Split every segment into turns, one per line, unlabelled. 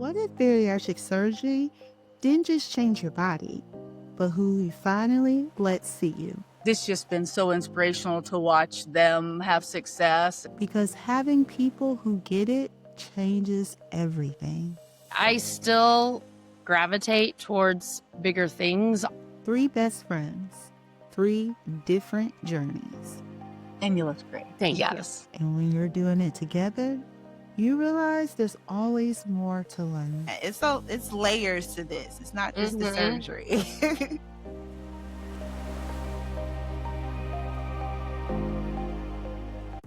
What if bariatric surgery didn't just change your body, but who you finally let see you?
This just been so inspirational to watch them have success.
Because having people who get it changes everything.
I still gravitate towards bigger things.
3 best friends, 3 different journeys.
And you look great.
Thank you.
And when you're doing it together, you realize there's always more to learn.
It's layers to this. It's not just the surgery.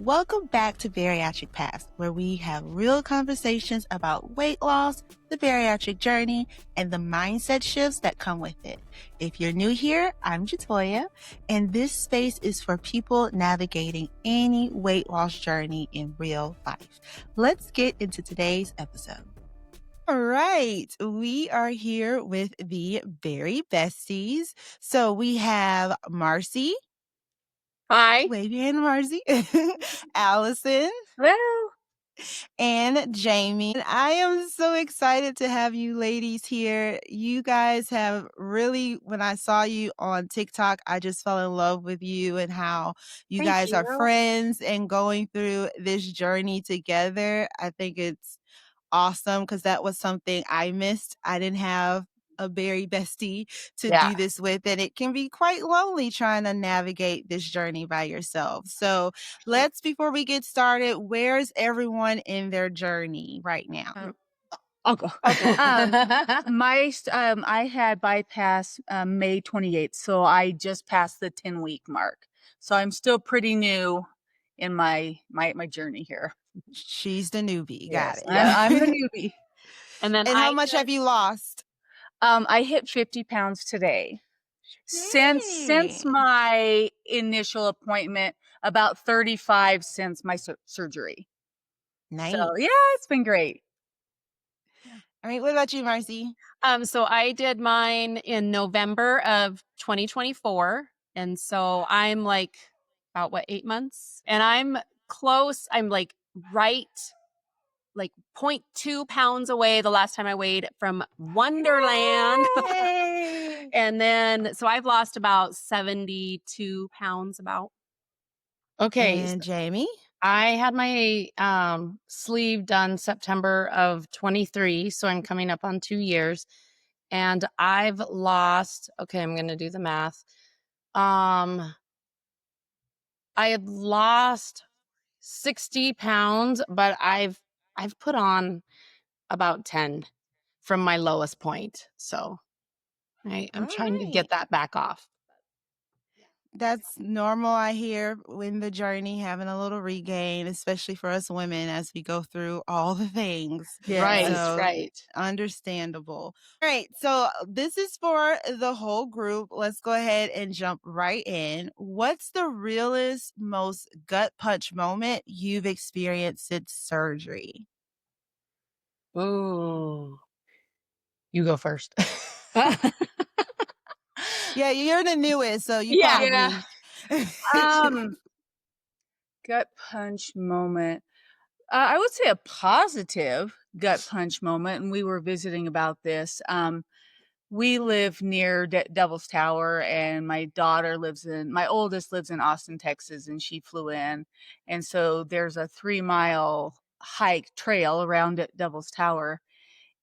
Welcome back to Bariatric Past, where we have real conversations about weight loss, the bariatric journey, and the mindset shifts that come with it. If you're new here, I'm Jatoya, and this space is for people navigating any weight loss journey in real life. Let's get into today's episode. All right, we are here with the Bariatric Besties. So we have Marcy.
Hi.
Wave your hand, Marcy. Allison.
Hello.
And Jamie. I am so excited to have you ladies here. You guys have really, when I saw you on TikTok, I just fell in love with you and how you
Thank
guys are
you.
friends and going through this journey together. I think it's awesome because that was something I missed. I didn't have a Bariatric bestie to do this with, and it can be quite lonely trying to navigate this journey by yourself. So before we get started, where's everyone in their journey right now?
I'll go. Okay. I had bypass May 28th, so I just passed the 10-week mark. So I'm still pretty new in my journey here.
She's the newbie. Got it.
I'm the newbie.
And
how much have you lost?
I hit 50 pounds today. Since my initial appointment, about 35 since my surgery.
Nice.
So yeah, it's been great.
All right. What about you, Marcy?
So I did mine in November of 2024. And so I'm like about 8 months, and I'm close. I'm like 0.2 pounds away the last time I weighed from Wonderland. And then, so I've lost about 72 pounds about. Okay.
And Jamie?
I had my sleeve done September of 23, so I'm coming up on 2 years. And I've lost, okay, I'm going to do the math. I had lost 60 pounds, but I've put on about 10 from my lowest point. So I'm trying to get that back off.
That's normal, I hear, in the journey, having a little regain, especially for us women as we go through all the things.
Yeah. Right.
Understandable. All right. So this is for the whole group. Let's go ahead and jump right in. What's the realest, most gut punch moment you've experienced since surgery?
Oh, you go first.
Yeah, you're the newest, so you probably.
Gut punch moment. I would say a positive gut punch moment, and we were visiting about this. We live near Devil's Tower, and my oldest lives in Austin, Texas, and she flew in. And so there's a 3-mile hike trail around Devil's Tower.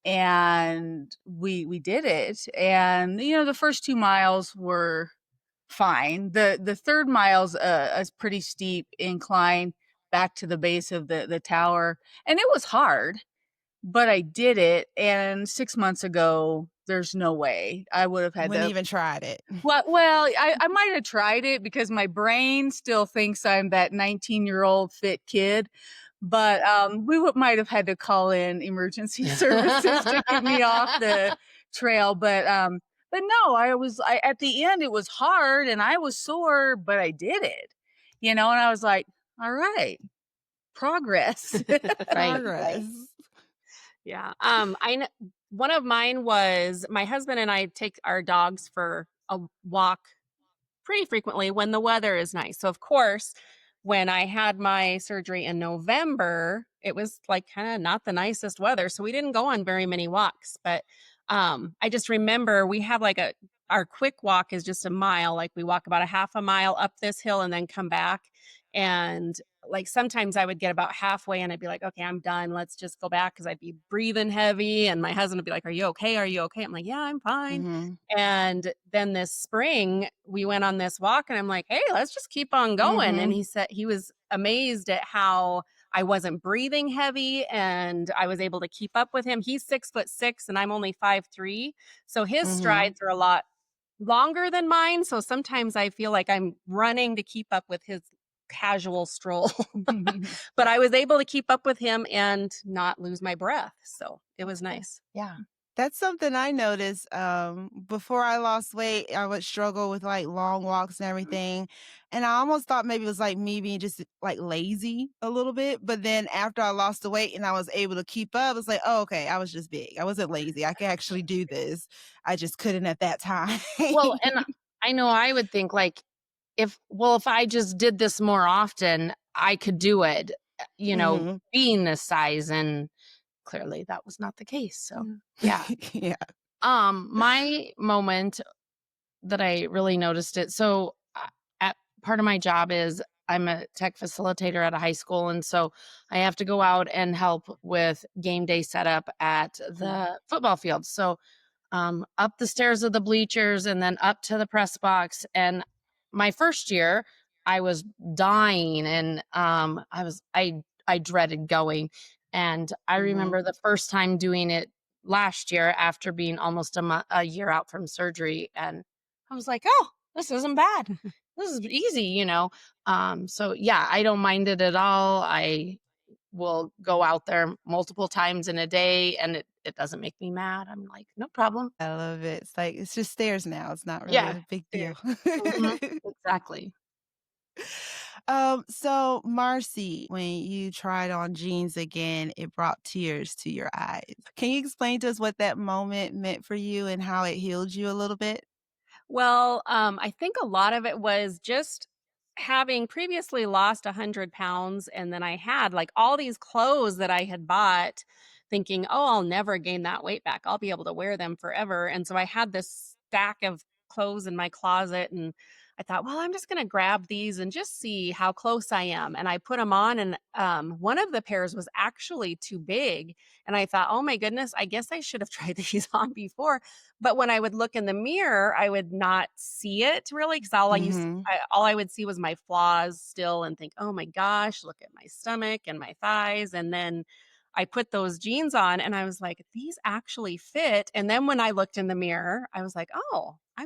And we did it. And, the first 2 miles were fine. The third mile's a pretty steep incline back to the base of the tower. And it was hard, but I did it. And 6 months ago, there's no way I would have had
Wouldn't even tried it.
Well, I might have tried it because my brain still thinks I'm that 19-year-old fit kid. But we might have had to call in emergency services to get me off the trail. But no, at the end, it was hard and I was sore, but I did it, and I was like, all right, progress.
Progress.
Yeah. One of mine was my husband and I take our dogs for a walk pretty frequently when the weather is nice. So of course when I had my surgery in November, it was like kind of not the nicest weather. So we didn't go on very many walks. But I just remember we have like our quick walk is just a mile. Like we walk about a half a mile up this hill and then come back. And like sometimes I would get about halfway and I'd be like, okay, I'm done. Let's just go back because I'd be breathing heavy. And my husband would be like, are you okay? Are you okay? I'm like, yeah, I'm fine.
Mhm.
And then this spring, we went on this walk and I'm like, hey, let's just keep on going. And
Mhm.
he said he was amazed at how I wasn't breathing heavy and I was able to keep up with him. He's 6'6" and I'm only 5'3". So his
Mhm.
strides are a lot longer than mine. So sometimes I feel like I'm running to keep up with his casual stroll. But I was able to keep up with him and not lose my breath. So it was nice.
Yeah.
That's something I noticed. Before I lost weight, I would struggle with like long walks and everything. And I almost thought maybe it was like me being just like lazy a little bit. But then after I lost the weight and I was able to keep up, it's like, oh, okay, I was just big. I wasn't lazy. I could actually do this. I just couldn't at that time.
Well, and I know I would think like if I just did this more often, I could do it,
Hmm.
being this size, and clearly that was not the case. So, yeah.
Yeah.
My moment that I really noticed it. So, at part of my job is I'm a tech facilitator at a high school, and so I have to go out and help with game day setup at the football field. So, up the stairs of the bleachers and then up to the press box. And my first year, I was dying, and I dreaded going. And I
Hmm.
remember the first time doing it last year after being almost a year out from surgery, and I was like, "Oh, this isn't bad. This is easy." So yeah, I don't mind it at all. I will go out there multiple times in a day and it doesn't make me mad. I'm like, no problem.
I love it. It's like, it's just stairs now. It's not really
Yeah.
a big
There.
deal.
Mhm. Exactly.
So Marcy, when you tried on jeans again, it brought tears to your eyes. Can you explain to us what that moment meant for you and how it healed you a little bit?
Well, I think a lot of it was just having previously lost 100 pounds. And then I had like all these clothes that I had bought thinking, oh, I'll never gain that weight back. I'll be able to wear them forever. And so I had this stack of clothes in my closet. And I thought, well, I'm just going to grab these and just see how close I am. And I put them on. And one of the pairs was actually too big. And I thought, oh my goodness, I guess I should have tried these on before. But when I would look in the mirror, I would not see it really because
Mhm.
all I would see was my flaws still and think, "Oh my gosh, look at my stomach and my thighs." And then I put those jeans on and I was like, "These actually fit." And then when I looked in the mirror, I was like, "Oh, I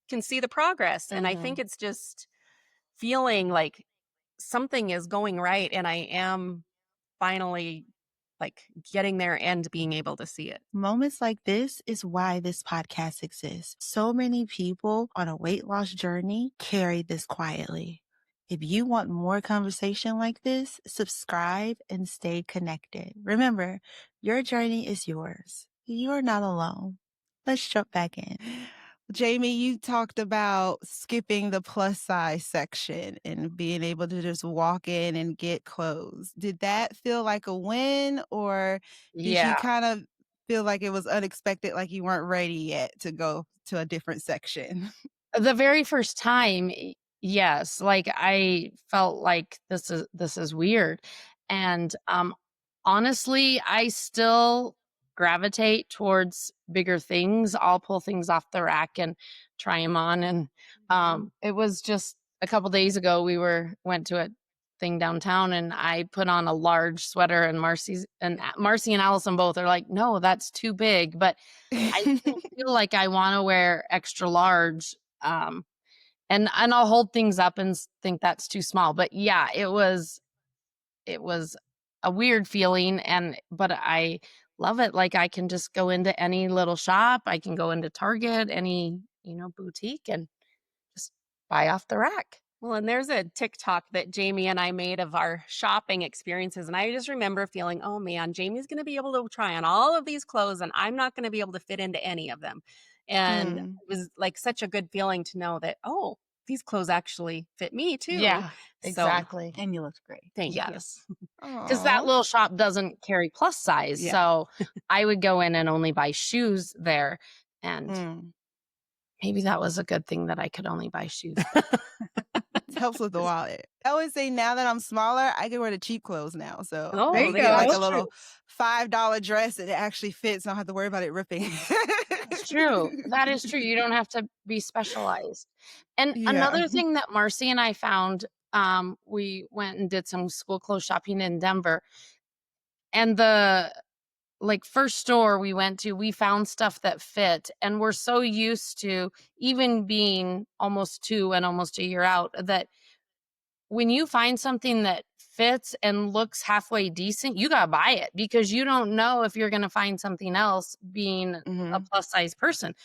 can see the progress." And I think
Mhm.
it's just feeling like something is going right and I am finally like getting there and being able to see it.
Moments like this is why this podcast exists. So many people on a weight loss journey carry this quietly. If you want more conversation like this, subscribe and stay connected. Remember, your journey is yours. You're not alone. Let's jump back in.
Jamie, you talked about skipping the plus size section and being able to just walk in and get clothes. Did that feel like a win, or did you
Yeah.
kind of feel like it was unexpected, like you weren't ready yet to go to a different section?
The very first time, yes, like, I felt like this is weird, and, honestly, I still gravitate towards bigger things. I'll pull things off the rack and try them on, and, it was just a couple days ago, we went to a thing downtown, and I put on a large sweater, and Marcy and Allison both are like, "No, that's too big," but I still feel like I wanna wear extra large, um, and I'll hold things up and think that's too small. But yeah, it was a weird feeling, but I love it. Like I can just go into any little shop, I can go into Target, any boutique, and just buy off the rack. Well, and there's a TikTok that Jamie and I made of our shopping experiences. And I just remember feeling, oh man, Jamie's going to be able to try on all of these clothes and I'm not going to be able to fit into any of them. And
Mm.
it was like such a good feeling to know that, oh,
these clothes actually fit me too.
Yeah,
So,
exactly.
And you look great.
thank you.
Yes. Because that
Aw.
little shop doesn't carry plus size.
Yeah.
So I would go in and only buy shoes there. And
Mm.
maybe that was a good thing that I could only buy shoes.
It helps with the wallet. I always say now that I'm smaller, I can wear the cheap clothes now. So
Oh,
I
There
can
you
get like
go.
a little $5 dress that actually fits. I don't have to worry about it ripping.
It's true. That is true. You don't have to be specialized. And
Yeah.
another thing that Marcy and I found, we went and did some school clothes shopping in Denver. And the first store we went to, we found stuff that fit. And we're so used to even being almost 2 and almost a year out that when you find something that fits and looks halfway decent, you gotta buy it because you don't know if you're gonna find something else being a
Mhm.
plus size person.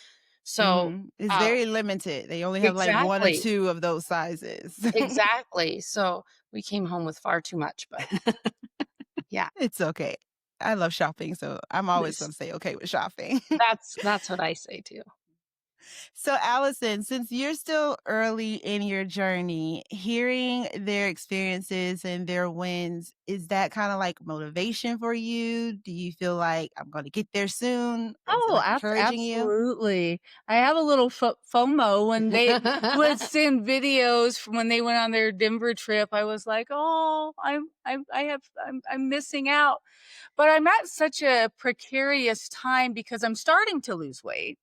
So,
Mhm. It's very limited. They only have like 1 or
exactly,
2 of those sizes.
exactly. So we came home with far too much, but yeah,
It's okay. I love shopping, so I'm always gonna say okay with shopping.
that's what I say too.
So, Allison, since you're still early in your journey, hearing their experiences and their wins, is that kind of like motivation for you? Do you feel like I'm going to get there soon? Or is it
Oh,
like encouraging you?
absolutely. I have a little FOMO when they would send videos from when they went on their Denver trip. I was like, "Oh, I'm missing out." But I'm at such a precarious time because I'm starting to lose weight.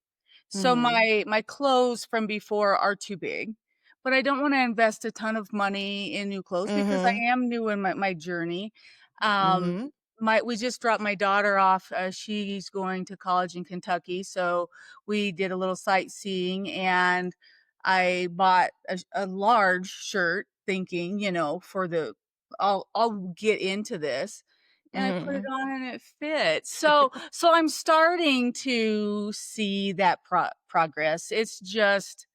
So
Mhm.
my clothes from before are too big, but I don't wanna invest a ton of money in new clothes because I
Mhm.
am new in my journey. Um,
Mhm.
we just dropped my daughter off, she's going to college in Kentucky, so we did a little sightseeing, and I bought a large shirt thinking, for the I'll get into this, and I put it
Mhm.
on and it fits. So I'm starting to see that progress. It's just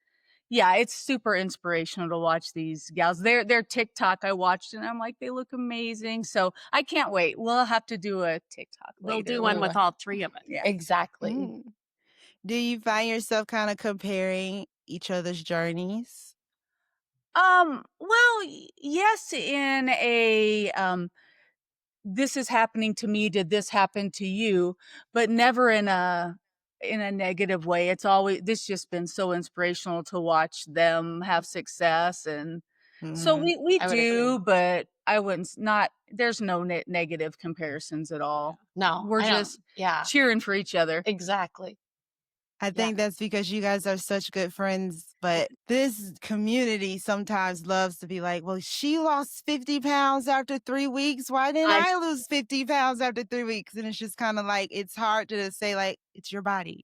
yeah, it's super inspirational to watch these gals. Their TikTok I watched and I'm like, they look amazing. So I can't wait. We'll have to do a TikTok
We'll
later.
do one with all 3 of us.
Yeah.
Exactly.
Mm. Do you find yourself kind of comparing each other's journeys?
Well, yes, in a this is happening to me, did this happen to you? But never in a negative way. It's always this just been so inspirational to watch them have success, and so
Mhm.
we
I would agree.
do, but I wouldn't not there's no negative comparisons at all.
No,
We're
I don't.
just
Yeah,
cheering for each other.
exactly.
I
Yeah.
think that's because you guys are such good friends, but this community sometimes loves to be like, well, she lost 50 pounds after 3 weeks. Why didn't
I
I lose 50 pounds after 3 weeks? And it's just kind of like, it's hard to say, like, it's your body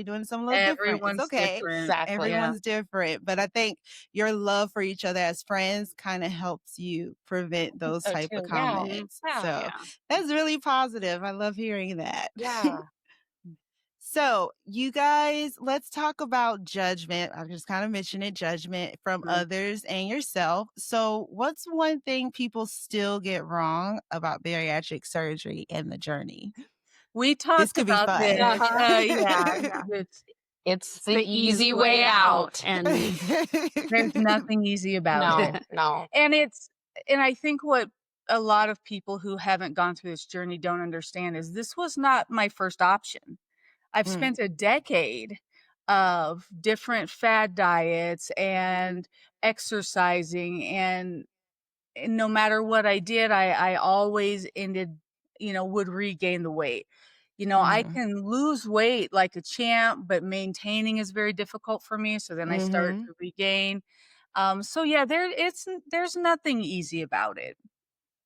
doing something a little different. It's
Everyone's
okay.
different.
exactly.
Yeah.
Everyone's different. But I think your love for each other as friends kind of helps you prevent those
So
type of
too. Yeah.
comments.
Yeah.
So
Yeah.
that's really positive. I love hearing that.
Yeah.
So, you guys, let's talk about judgment. I just kind of mentioned it, judgment from
Mhm.
others and yourself. So, what's one thing people still get wrong about bariatric surgery and the journey?
We
This
talked
could be
about this.
fun.
Uh-huh.
Yeah,
Yeah.
it's
It's
It's
the
the
easy way out.
and
there's nothing easy about it.
No, no.
And I think what a lot of people who haven't gone through this journey don't understand is this was not my first option. I've
Mm,
spent a decade of different fad diets and exercising, and no matter what I did, I always ended, would regain the weight. I
mhm,
can lose weight like a champ, but maintaining is very difficult for me. So then I start
mhm.
to regain. So yeah, there's nothing easy about it.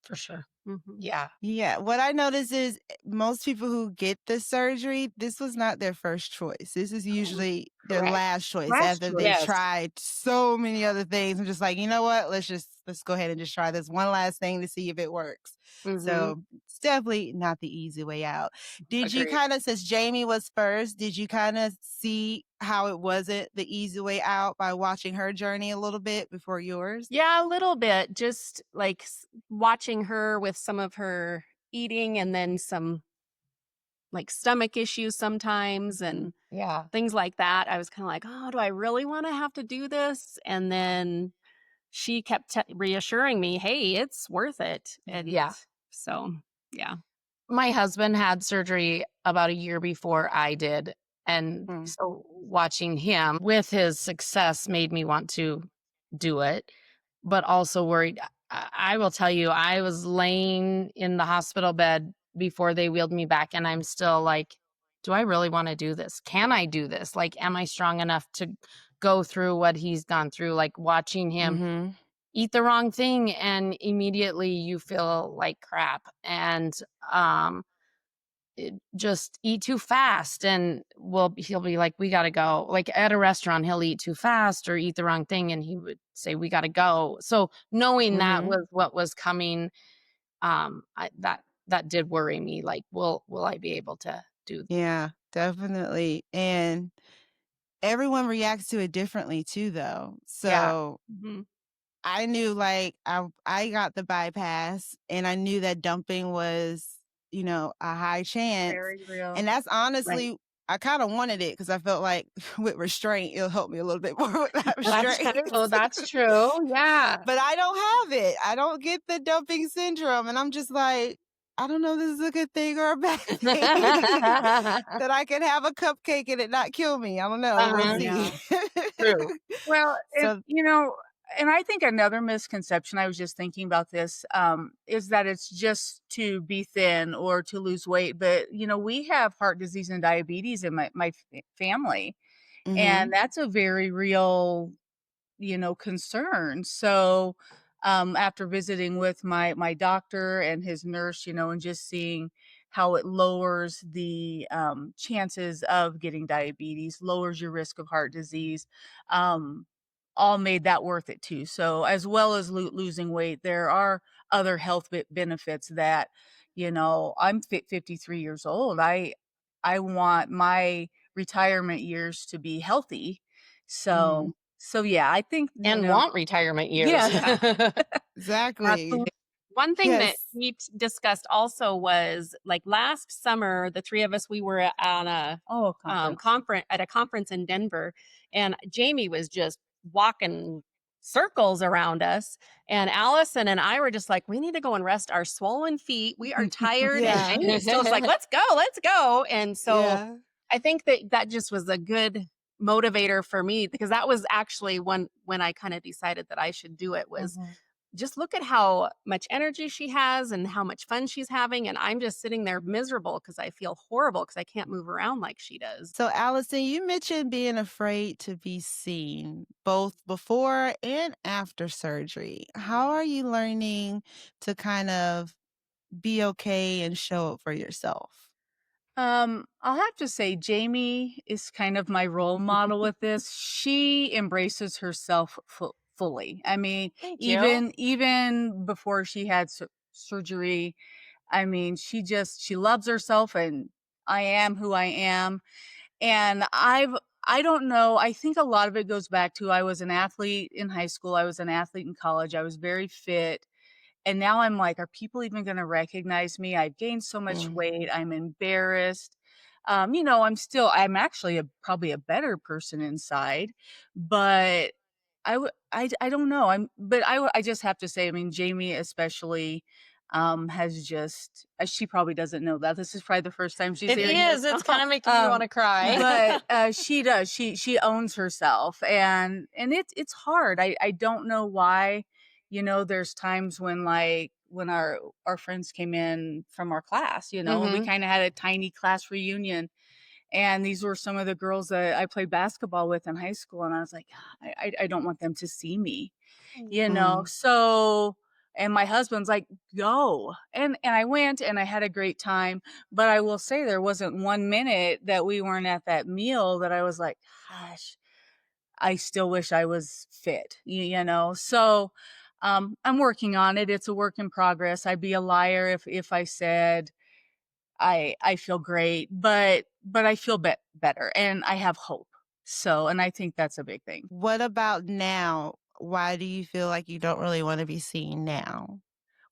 For sure.
Mhm.
Yeah.
Yeah, what I notice is most people who get the surgery, this was not their first choice. This is usually their
Correct.
last choice
Last
after they've
choice.
Yes.
tried so many other things. I'm just like, you know what? Let's go ahead and just try this one last thing to see if it works.
Mm-hmm.
So it's definitely not the easy way out. Did you
Agreed.
kind of, since Jamie was first, did you kind of see how it wasn't the easy way out by watching her journey a little bit before yours?
Yeah, a little bit. Just like watching her with some of her eating and then some like stomach issues sometimes. And
Yeah.
things like that. I was kind of like, oh, do I really want to have to do this? And then she kept reassuring me, hey, it's worth it. And
Yeah.
so, yeah.
My husband had surgery about a year before I did, and
Mm.
so watching him with his success made me want to do it, but also worried. I will tell you, I was laying in the hospital bed before they wheeled me back, and I'm still like, "Do I really wanna do this? Can I do this? Like, am I strong enough to go through what he's gone through?" Like, watching him
Mhm.
eat the wrong thing, and immediately you feel like crap, and, um just eat too fast, and he'll be like, "We gotta go." Like, at a restaurant, he'll eat too fast or eat the wrong thing, and he would say, "We gotta go." So, knowing that
Mhm.
was what was coming, that did worry me, like, will I be able to do.
Yeah, definitely. And everyone reacts to it differently too though.
Yeah.
So
Mhm.
I knew like I got the bypass and I knew that dumping was, a high chance.
Very real.
And that's
Right.
honestly I kind of wanted it because I felt like with restraint, it'll help me a little bit more with that
That's
restraint.
true, that's true, yeah.
But I don't have it. I don't get the dumping syndrome. And I'm just like, I don't know if this is a good thing or a bad thing. That I could have a cupcake and it not kill me. I don't know. We'll
Uh-huh,
see.
Yeah.
true.
Well,
So
and I think another misconception, I was just thinking about this, is that it's just to be thin or to lose weight. But, we have heart disease and diabetes in my family, and
mhm.
that's a very real concern. So, after visiting with my doctor and his nurse, and just seeing how it lowers the chances of getting diabetes, lowers your risk of heart disease, um, all made that worth it too. So, as well as losing weight, there are other health benefits that, I'm 53 years old. I want my retirement years to be healthy.
Mhm.
So yeah, I think,
And want retirement years.
yes,
Yeah.
Exactly.
absolutely.
One thing that
Yes.
we discussed also was like last summer, the three of us, we were on a
Oh, conference.
conference in Denver, and Jamie was just walking circles around us. And Allison and I were just like, we need to go and rest our swollen feet. We are tired. And
Yeah.
Jamie still is like, let's go, let's go. And so
Yeah.
I think that just was a good motivator for me because that was actually when I kind of decided that I should do it was
Mhm.
just look at how much energy she has and how much fun she's having. And I'm just sitting there miserable because I feel horrible because I can't move around like she does.
So Allison, you mentioned being afraid to be seen both before and after surgery. How are you learning to kind of be okay and show up for yourself?
I'll have to say Jamie is kind of my role model with this. She embraces herself fully. I mean,
Thank you.
even before she had surgery, I mean, she loves herself, and I am who I am. And I don't know, I think a lot of it goes back to I was an athlete in high school, I was an athlete in college, I was very fit, and now I'm like, "Are people even gonna recognize me? I've gained so much
Mm.
weight, I'm embarrassed." I'm actually probably a better person inside, but I don't know, I just have to say, I mean, Jamie especially, has just she probably doesn't know that, this is probably the first time she's
It
hearing this.
is, it's kinda making me
Um,
wanna cry.
but, she does, she owns herself, and it's hard, I don't know why, there's times when, like, when our friends came in from our class, we
Mhm.
kinda had a tiny class reunion, and these were some of the girls that I played basketball with in high school, and I was like, I don't want them to see me,
Mm.
so and my husband's like, "Go." And I went, and I had a great time, but I will say there wasn't 1 minute that we weren't at that meal that I was like, "Gosh, I still wish I was fit." So, I'm working on it, it's a work in progress, I'd be a liar if I said I feel great, but I feel better, and I have hope. So, and I think that's a big thing.
What about now? Why do you feel like you don't really want to be seen now?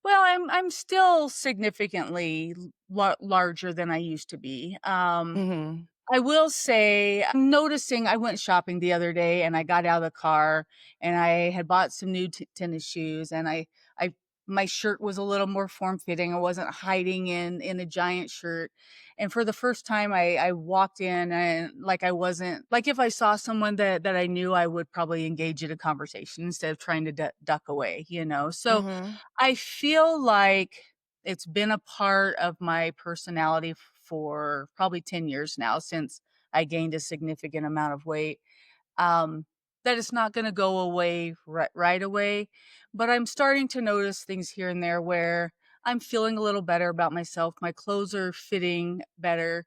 Well, I'm still significantly larger than I used to be.
Mhm.
I will say, I'm noticing I went shopping the other day and I got out of the car and I had bought some new tennis shoes and I, my shirt was a little more form fitting. I wasn't hiding in a giant shirt. And for the first time, I walked in and like I wasn't, like if I saw someone that I knew, I would probably engage in a conversation instead of trying to duck away, you know? So
Mhm.
I feel like it's been a part of my personality for probably 10 years now since I gained a significant amount of weight. Um, that it's not going to go away right away, but I'm starting to notice things here and there where I'm feeling a little better about myself. My clothes are fitting better.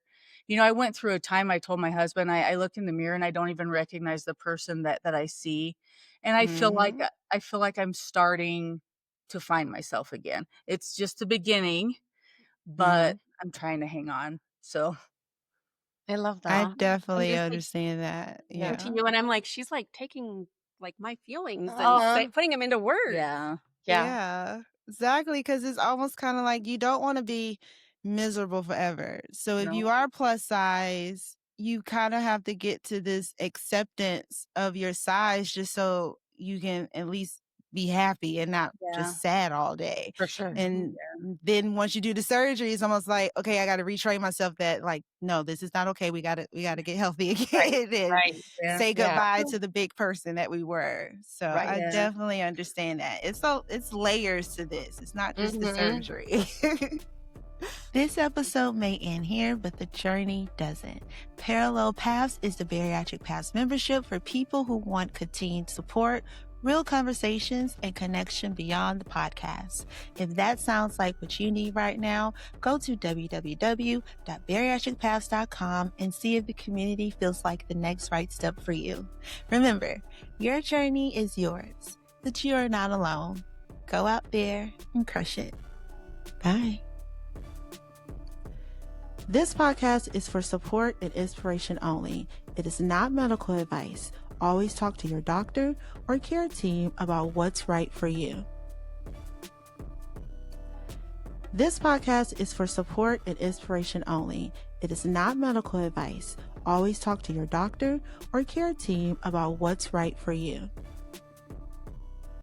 You know, I went through a time I told my husband I look in the mirror and I don't even recognize the person that I see. And
Mhm.
I feel like I'm starting to find myself again. It's just the beginning, but
Mhm.
I'm trying to hang on. So,
I love
I
that.
I'm
definitely
just like
understand that.
listening to
Yeah.
you, and I'm like, she's like taking like my feelings and
uh,
putting them into words.
yeah,
Yeah,
Yeah, exactly. Because it's almost kinda like you don't wanna be miserable forever. So if
no,
you are plus size, you kinda have to get to this acceptance of your size just so you can at least be happy and not
yeah,
just sad all day.
for sure.
And then once you do the surgery, it's almost like, "Okay, I gotta retrain myself that, like, no, this is not okay. We gotta get healthy
Right,
again and
right.
yeah,
say
Yeah.
goodbye to the big person that we were." So
Right.
I
yeah.
definitely understand that. It's layers to this. It's not just the
Mhm.
surgery.
This episode may end here, but the journey doesn't. Parallel Paths is the Bariatric Paths membership for people who want continued support, real conversations, and connection beyond the podcast. If that sounds like what you need right now, go to www.bariatricpaths.com and see if the community feels like the next right step for you. Remember, your journey is yours, but you are not alone. Go out there and crush it. Bye. This podcast is for support and inspiration only. It is not medical advice. Always talk to your doctor or care team about what's right for you. This podcast is for support and inspiration only. It is not medical advice. Always talk to your doctor or care team about what's right for you.